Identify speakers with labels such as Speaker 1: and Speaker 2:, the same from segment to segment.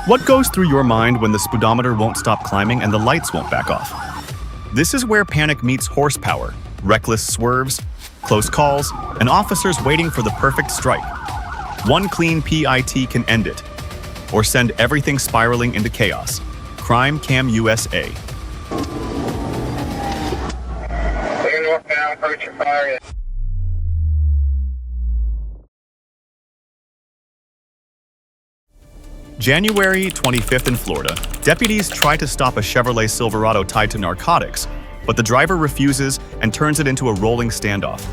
Speaker 1: What goes through your mind when the speedometer won't stop climbing and the lights won't back off? This is where panic meets horsepower, reckless swerves, close calls, and officers waiting for the perfect strike. One clean PIT can end it, or send everything spiraling into chaos. Crime Cam USA.
Speaker 2: Clear northbound, approach your fire.
Speaker 1: January 25th in Florida, deputies try to stop a Chevrolet Silverado tied to narcotics, but the driver refuses and turns it into a rolling standoff.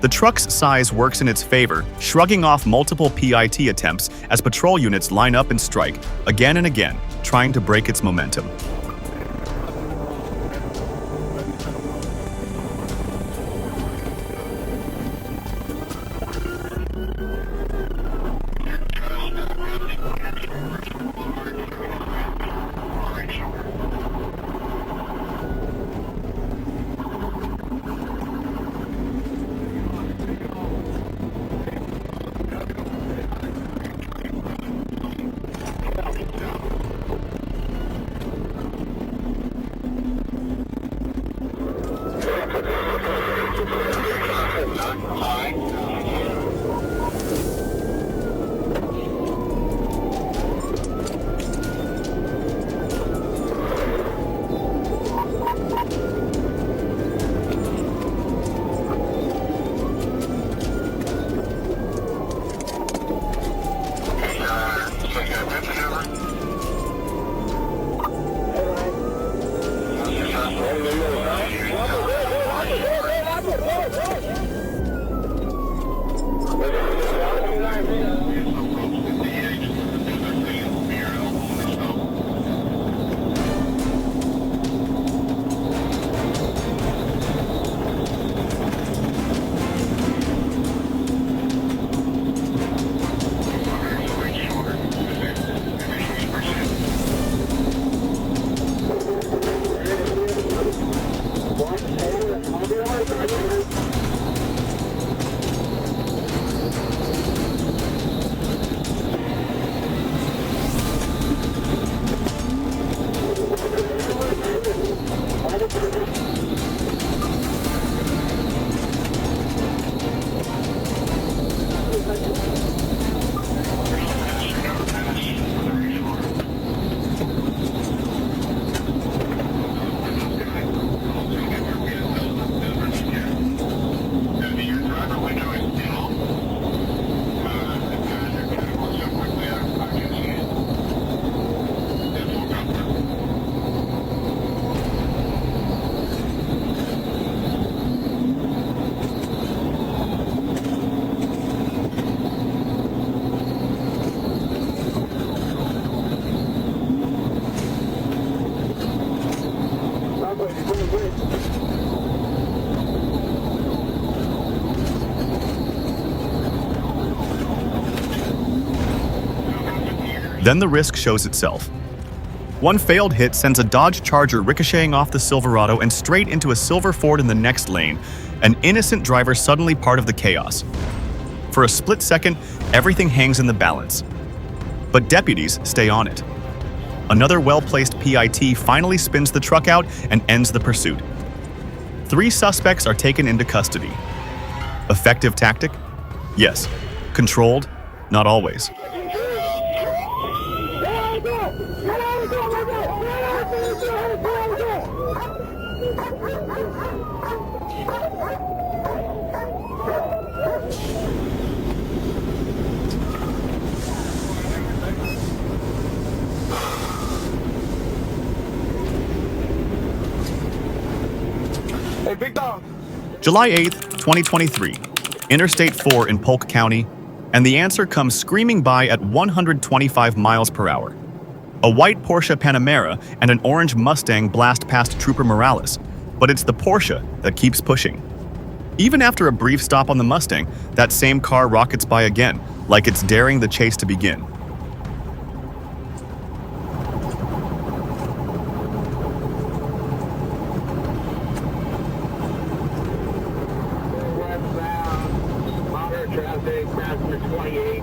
Speaker 1: The truck's size works in its favor, shrugging off multiple PIT attempts as patrol units line up and strike, again and again, trying to break its momentum. Then the risk shows itself. One failed hit sends a Dodge Charger ricocheting off the Silverado and straight into a silver Ford in the next lane, an innocent driver suddenly part of the chaos. For a split second, everything hangs in the balance. But deputies stay on it. Another well-placed PIT finally spins the truck out and ends the pursuit. 3 suspects are taken into custody. Effective tactic? Yes. Controlled? Not always.
Speaker 3: Hey, big dog.
Speaker 1: July 8th, 2023, Interstate 4 in Polk County, and the answer comes screaming by at 125 miles per hour. A white Porsche Panamera and an orange Mustang blast past Trooper Morales, but it's the Porsche that keeps pushing. Even after a brief stop on the Mustang, that same car rockets by again, like it's daring the chase to begin.
Speaker 2: Traffic, passenger 28.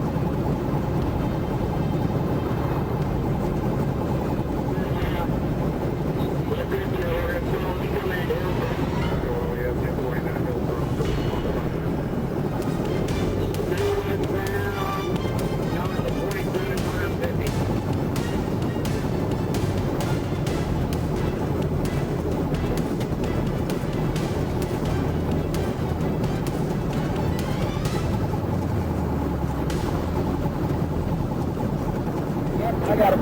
Speaker 3: I got him.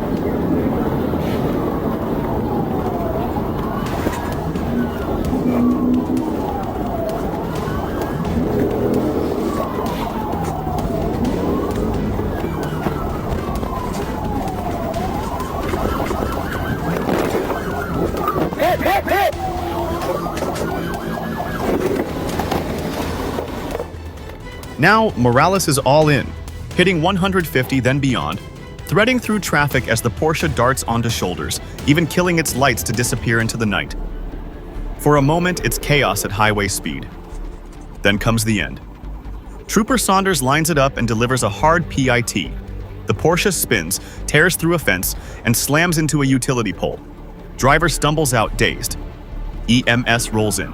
Speaker 3: Hit, hit, hit!
Speaker 1: Now, Morales is all in, hitting 150 then beyond, threading through traffic as the Porsche darts onto shoulders, even killing its lights to disappear into the night. For a moment, it's chaos at highway speed. Then comes the end. Trooper Saunders lines it up and delivers a hard PIT. The Porsche spins, tears through a fence, and slams into a utility pole. Driver stumbles out dazed. EMS rolls in.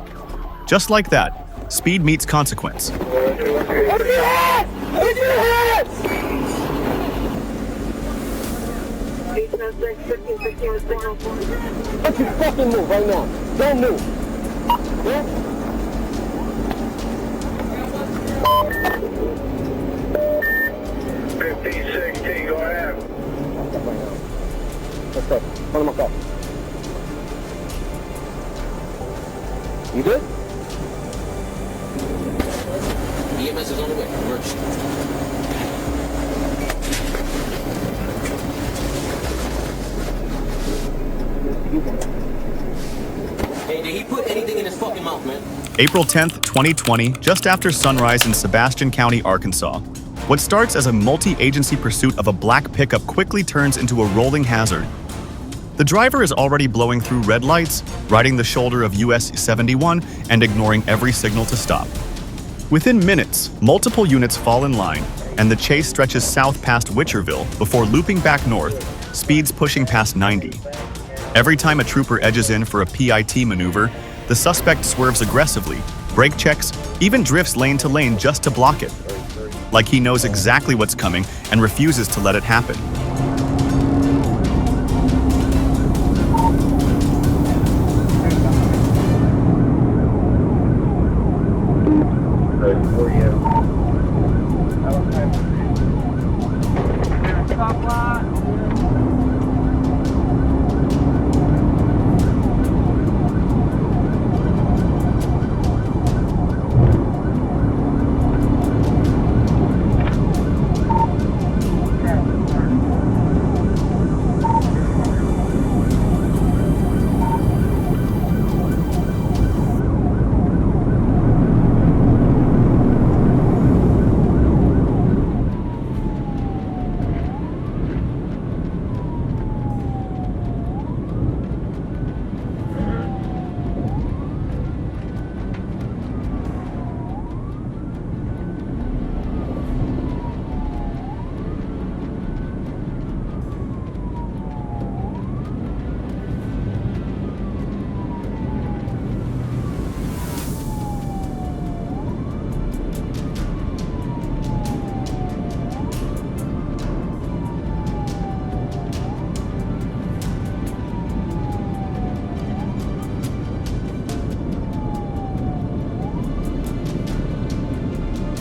Speaker 1: Just like that, speed meets consequence.
Speaker 3: Open your hands! Open your hands!
Speaker 2: 876, 1516 with signal.
Speaker 3: Don't you fucking move right now. Don't move. Yeah?
Speaker 2: 1516, go ahead.
Speaker 3: Let's go. Put him up. You good?
Speaker 4: EMS is on the way. Emergency. Hey, did he put anything in his fucking mouth, man?
Speaker 1: April 10th, 2020, just after sunrise in Sebastian County, Arkansas. What starts as a multi-agency pursuit of a black pickup quickly turns into a rolling hazard. The driver is already blowing through red lights, riding the shoulder of US 71, and ignoring every signal to stop. Within minutes, multiple units fall in line, and the chase stretches south past Witcherville before looping back north, speeds pushing past 90. Every time a trooper edges in for a PIT maneuver, the suspect swerves aggressively, brake checks, even drifts lane to lane just to block it. Like he knows exactly what's coming and refuses to let it happen.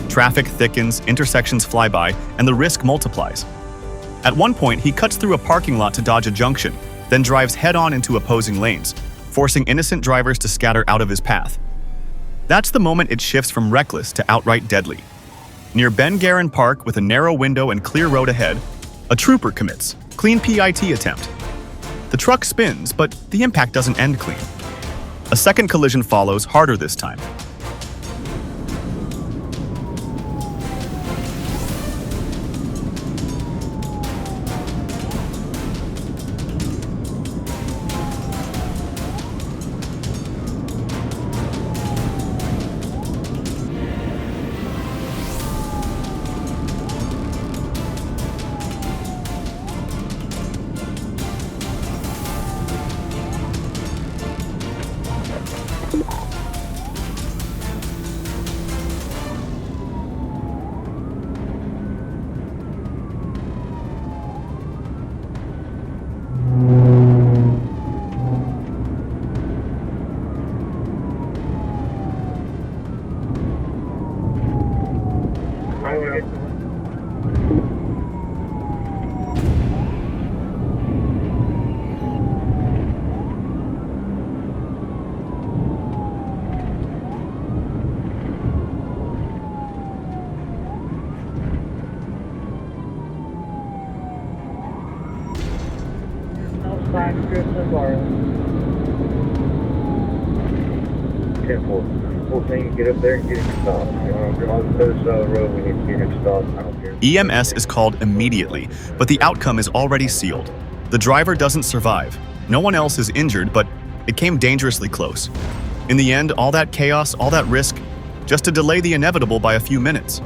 Speaker 1: Traffic thickens, intersections fly by, and the risk multiplies. At one point, he cuts through a parking lot to dodge a junction, then drives head-on into opposing lanes, forcing innocent drivers to scatter out of his path. That's the moment it shifts from reckless to outright deadly. Near Ben Garin Park, with a narrow window and clear road ahead, a trooper commits. Clean PIT attempt. The truck spins, but the impact doesn't end clean. A second collision follows, harder this time.
Speaker 3: 5 strips of garlic.
Speaker 2: 10-4. 14, get up there and get him stopped. On the other side of the road, we need to get him stopped. I don't care.
Speaker 1: EMS is called immediately, but the outcome is already sealed. The driver doesn't survive. No one else is injured, but it came dangerously close. In the end, all that chaos, all that risk, just to delay the inevitable by a few minutes.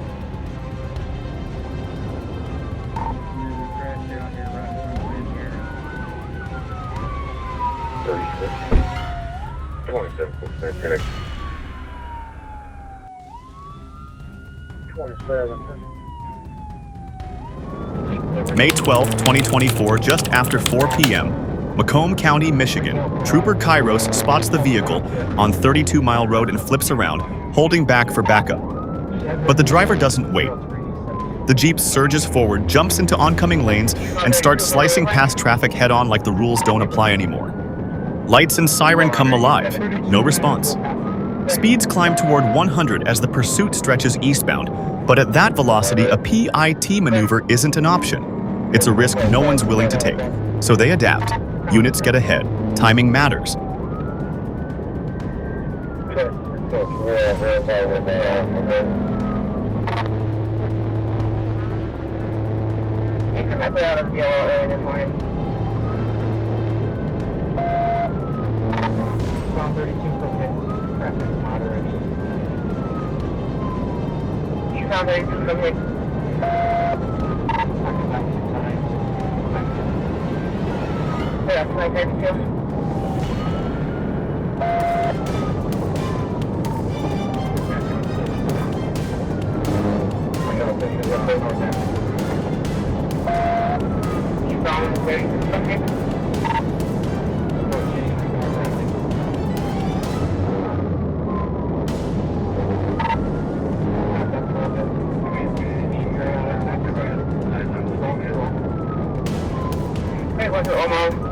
Speaker 1: May 12, 2024, just after 4 p.m., Macomb County, Michigan, Trooper Kairos spots the vehicle on 32 Mile Road and flips around, holding back for backup. But the driver doesn't wait. The Jeep surges forward, jumps into oncoming lanes, and starts slicing past traffic head-on like the rules don't apply anymore. Lights and siren come alive. No response. Speeds climb toward 100 as the pursuit stretches eastbound, but at that velocity, a PIT maneuver isn't an option. It's a risk no one's willing to take. So they adapt. Units get ahead. Timing matters.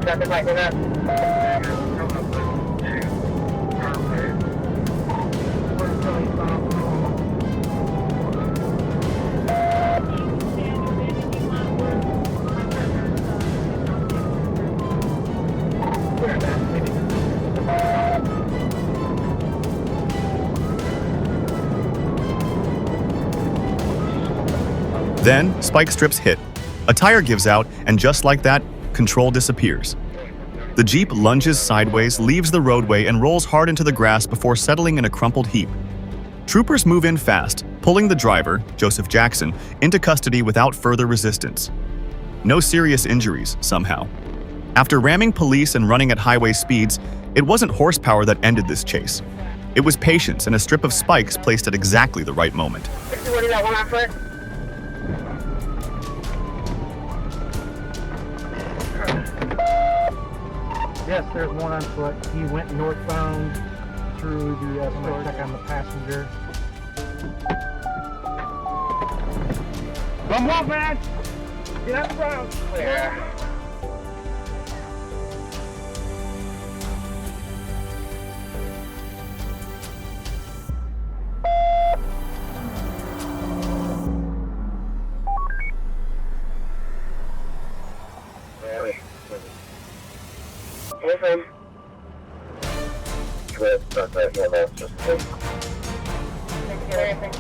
Speaker 3: Traffic light with that.
Speaker 1: Then, spike strips hit. A tire gives out, and just like that, control disappears. The Jeep lunges sideways, leaves the roadway, and rolls hard into the grass before settling in a crumpled heap. Troopers move in fast, pulling the driver, Joseph Jackson, into custody without further resistance. No serious injuries, somehow. After ramming police and running at highway speeds, it wasn't horsepower that ended this chase. It was patience and a strip of spikes placed at exactly the right moment.
Speaker 3: What is that, 1 on foot? Yes, there's one on foot. He went northbound through the store. Check on the passenger. Come on, man! Get out the ground! Clear. Him. Not that one, that's just him. Didn't get anything.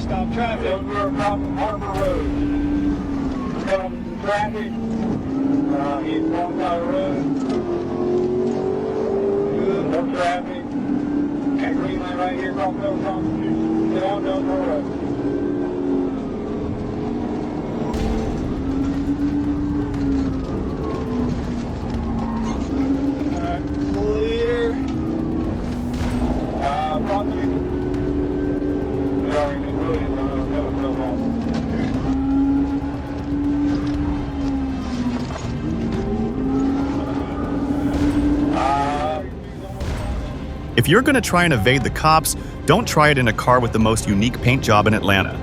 Speaker 3: Stop traffic. Harbor Road. Traffic. He's walking down the road. Good. No traffic. That green line right here, across the Constitution. Get on down the road. Alright, clear. Probably.
Speaker 1: If you're going to try and evade the cops, don't try it in a car with the most unique paint job in Atlanta.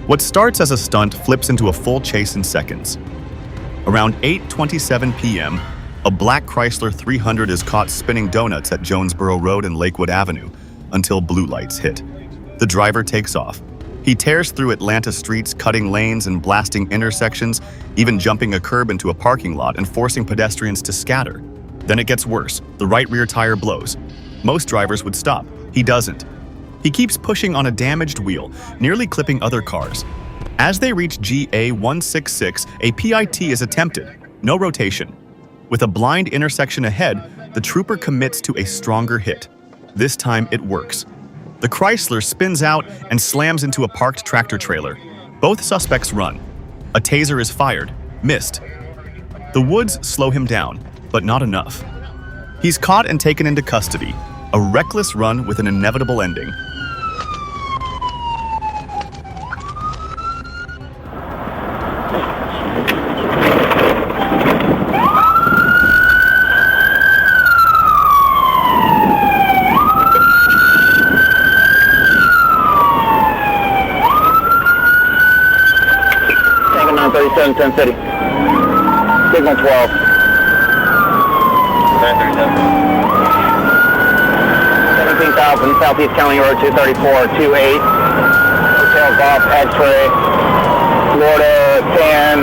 Speaker 1: What starts as a stunt flips into a full chase in seconds. Around 8:27 p.m., a black Chrysler 300 is caught spinning donuts at Jonesboro Road and Lakewood Avenue until blue lights hit. The driver takes off. He tears through Atlanta streets, cutting lanes and blasting intersections, even jumping a curb into a parking lot and forcing pedestrians to scatter. Then it gets worse. The right rear tire blows. Most drivers would stop. He doesn't. He keeps pushing on a damaged wheel, nearly clipping other cars. As they reach GA 166, a PIT is attempted. No rotation. With a blind intersection ahead, the trooper commits to a stronger hit. This time it works. The Chrysler spins out and slams into a parked tractor trailer. Both suspects run. A taser is fired. Missed. The woods slow him down, but not enough. He's caught and taken into custody. A reckless run with an inevitable ending.
Speaker 5: Tango 937, 10 City. Signal 12. 17,000, Southeast County Road 234-28. Hotel Golf, X-ray. Florida 10.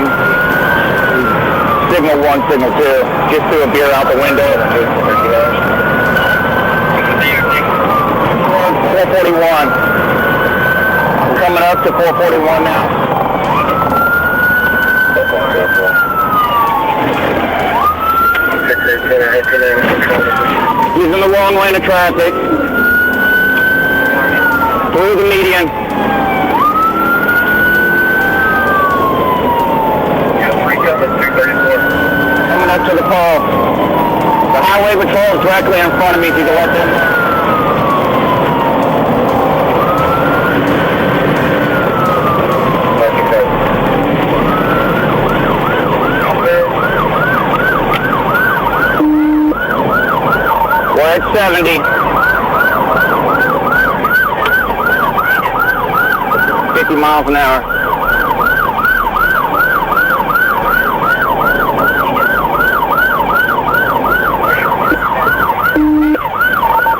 Speaker 5: Signal 1, Signal 2. Just threw a beer out the window. 441. We're coming up to 441 now. He's in the wrong lane of traffic. Through the median. Coming up to the pole. The highway patrol is directly in front of me. If you can let them. We're at 70. 50 miles an hour.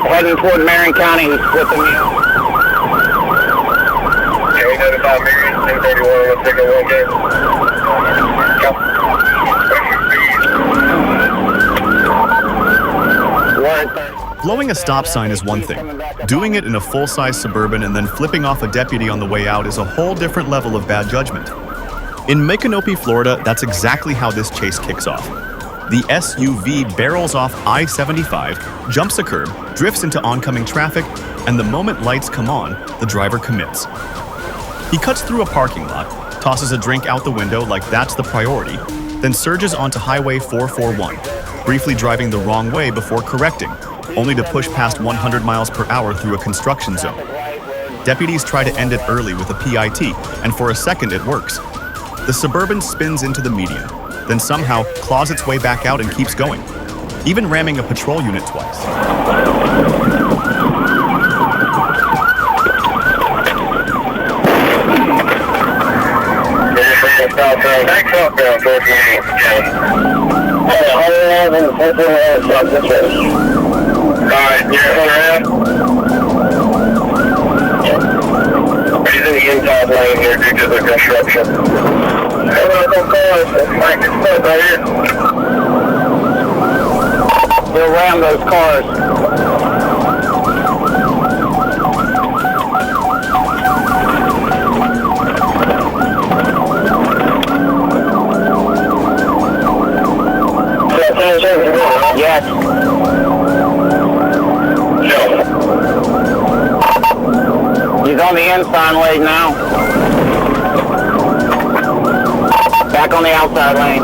Speaker 5: Heading toward Marion County, he's flipping me out.
Speaker 2: Yeah, we notified Marion, 1031, let's take a one game.
Speaker 1: Blowing a stop sign is one thing. Doing it in a full-size Suburban and then flipping off a deputy on the way out is a whole different level of bad judgment. In Micanopy, Florida, that's exactly how this chase kicks off. The SUV barrels off I-75, jumps a curb, drifts into oncoming traffic, and the moment lights come on, the driver commits. He cuts through a parking lot, tosses a drink out the window like that's the priority, then surges onto Highway 441, briefly driving the wrong way before correcting, only to push past 100 miles per hour through a construction zone. Deputies try to end it early with a PIT, and for a second it works. The Suburban spins into the median, then somehow claws its way back out and keeps going, even ramming a patrol unit twice.
Speaker 2: Southbound towards me.
Speaker 5: Alright, you're around? He's in the inside lane here due to the construction. Right here. We'll ram those cars. Yes. He's on the inside lane now. Back on the outside lane.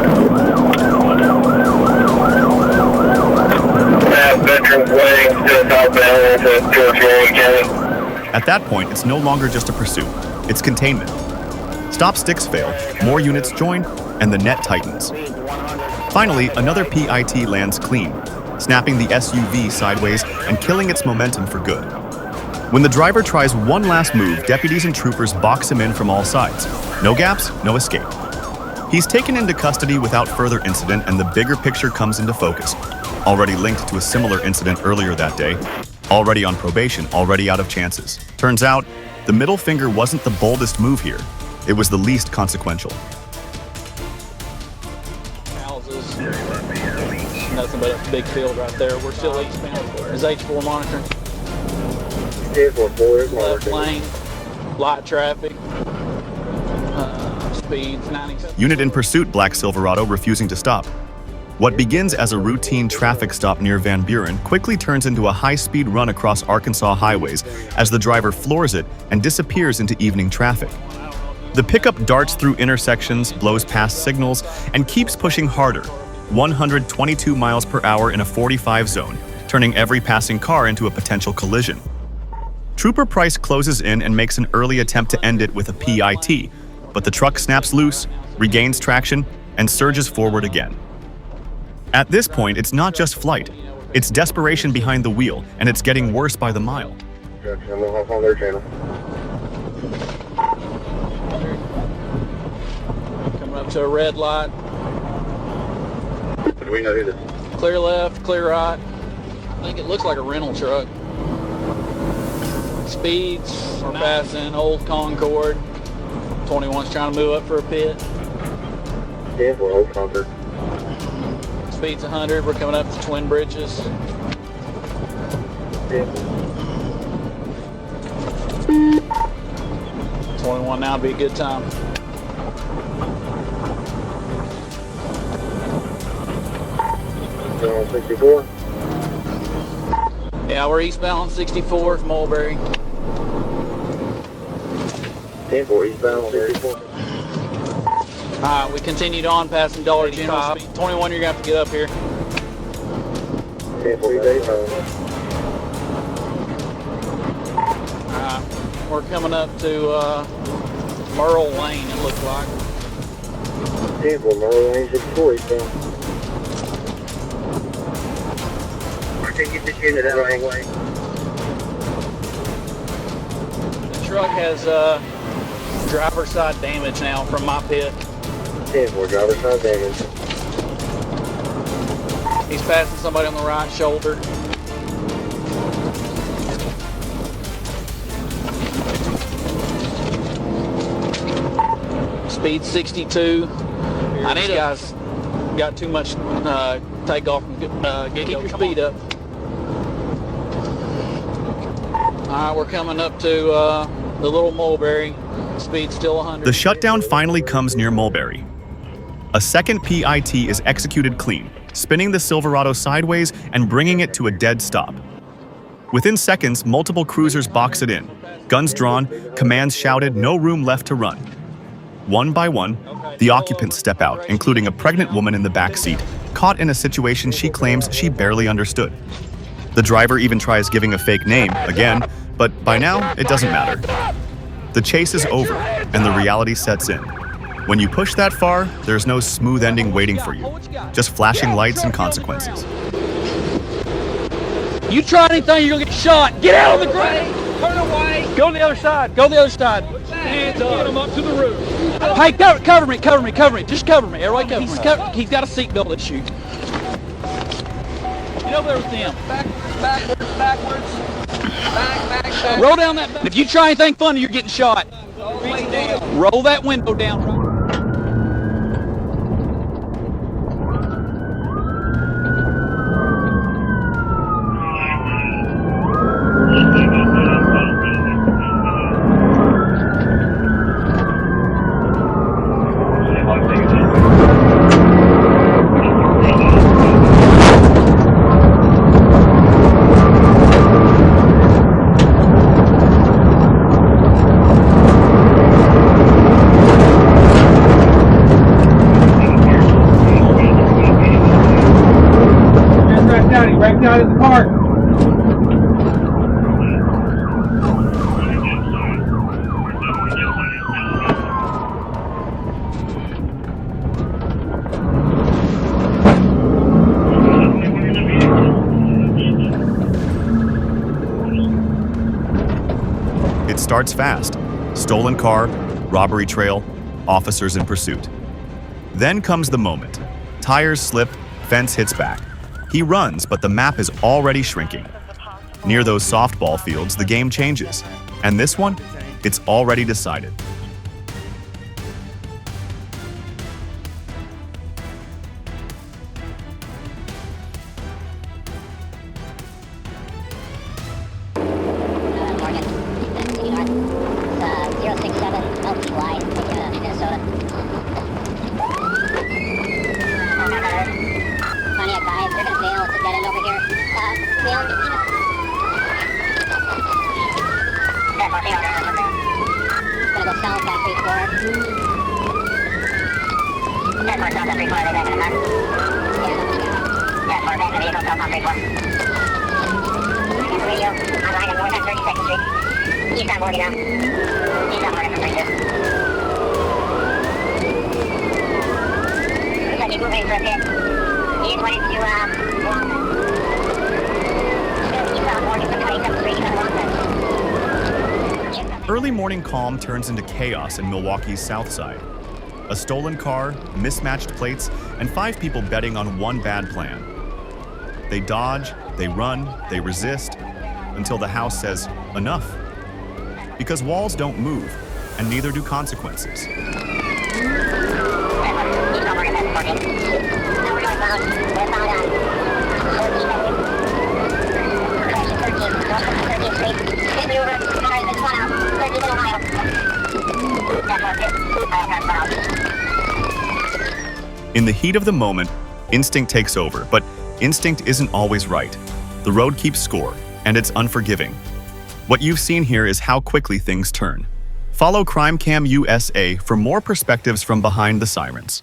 Speaker 5: Veterans Way to the southbound to County.
Speaker 1: At that point, it's no longer just a pursuit, it's containment. Stop sticks fail, more units join, and the net tightens. Finally, another PIT lands clean, snapping the SUV sideways and killing its momentum for good. When the driver tries one last move, deputies and troopers box him in from all sides. No gaps, no escape. He's taken into custody without further incident, and the bigger picture comes into focus. Already linked to a similar incident earlier that day, already on probation, already out of chances. Turns out, the middle finger wasn't the boldest move here. It was the least consequential.
Speaker 6: Houses. Nothing but a big field right there. We're still eastbound. Is H4 monitoring? Left lane, light traffic, speeds 90.
Speaker 1: Unit in pursuit, Black Silverado refusing to stop. What begins as a routine traffic stop near Van Buren quickly turns into a high-speed run across Arkansas highways as the driver floors it and disappears into evening traffic. The pickup darts through intersections, blows past signals, and keeps pushing harder, 122 miles per hour in a 45 zone, turning every passing car into a potential collision. Trooper Price closes in and makes an early attempt to end it with a PIT, but the truck snaps loose, regains traction, and surges forward again. At this point, it's not just flight. It's desperation behind the wheel, and it's getting worse by the mile.
Speaker 2: on their channel.
Speaker 6: Coming up to a red light.
Speaker 2: Do we know who this is?
Speaker 6: Clear left, clear right. I think it looks like a rental truck. Speeds are passing Old Concord. 21's trying to move up for a pit.
Speaker 2: Yeah, we're Old Concord.
Speaker 6: Speed's 100. We're coming up to Twin Bridges.
Speaker 2: Yeah.
Speaker 6: 21 now would be a good time.
Speaker 2: You're on 64?
Speaker 6: Yeah, we're eastbound 64 from Mulberry.
Speaker 2: 10-4 eastbound 64.
Speaker 6: Alright, we continued on passing Dollar General. 21, you're gonna have to get up here.
Speaker 2: 10-4 days home.
Speaker 6: Alright, we're coming up to Merle Lane, it looks like.
Speaker 2: 10-4 Merle Lane 64 eastbound. I can get this unit out of the way.
Speaker 6: The truck has driver's side damage now from my pit.
Speaker 2: 10-4 driver's side damage.
Speaker 6: He's passing somebody on the right shoulder. Speed 62. I need guys got too much takeoff and keep your speed up. Alright, we're coming up to the Little Mulberry. Speed still 100.
Speaker 1: The shutdown finally comes near Mulberry. A second PIT is executed clean, spinning the Silverado sideways and bringing it to a dead stop. Within seconds, multiple cruisers box it in. Guns drawn, commands shouted, no room left to run. One by one, the occupants step out, including a pregnant woman in the back seat, caught in a situation she claims she barely understood. The driver even tries giving a fake name, again, but by now, it doesn't matter. The chase is over, and the reality sets in. When you push that far, there's no smooth ending waiting for you, just flashing lights and consequences.
Speaker 6: You try anything, you're gonna get shot. Get out on the ground. Turn away. Go to the other side. Go to the other side. Hands up. Get him up to the roof. Hey, cover me. Just cover me. Everybody cover me. He's got a seatbelt issue. Get over there with them.
Speaker 7: Backwards. Back.
Speaker 6: Roll down that. If you try anything funny, you're getting shot. Roll that window down.
Speaker 3: He wrecked out his car.
Speaker 1: It starts fast. Stolen car, robbery trail, officers in pursuit. Then comes the moment. Tires slip, fence hits back. He runs, but the map is already shrinking. Near those softball fields, the game changes. And this one, it's already decided.
Speaker 8: Morgan. City North. It's 067 LTY, Minnesota. Pontiac 5, they're gonna fail. It's a dead end over here. Fail. Gonna go south at 34. Yeah, north south at 34, are they back in the car? Yeah, we're back in the vehicle, south on 34. Radio, online and north on 32nd Street. East on Morgan now. East on Morgan from 32. Looks like he's moving for a pit. He just went into, Walnut. East on Morgan from 27th Street, he's on Walnut.
Speaker 1: Early morning calm turns into chaos in Milwaukee's South Side. A stolen car, mismatched plates, and 5 people betting on one bad plan. They dodge, they run, they resist, until the house says, enough. Because walls don't move, and neither do consequences. In the heat of the moment, instinct takes over, but instinct isn't always right. The road keeps score, and it's unforgiving. What you've seen here is how quickly things turn. Follow CrimeCam USA for more perspectives from behind the sirens.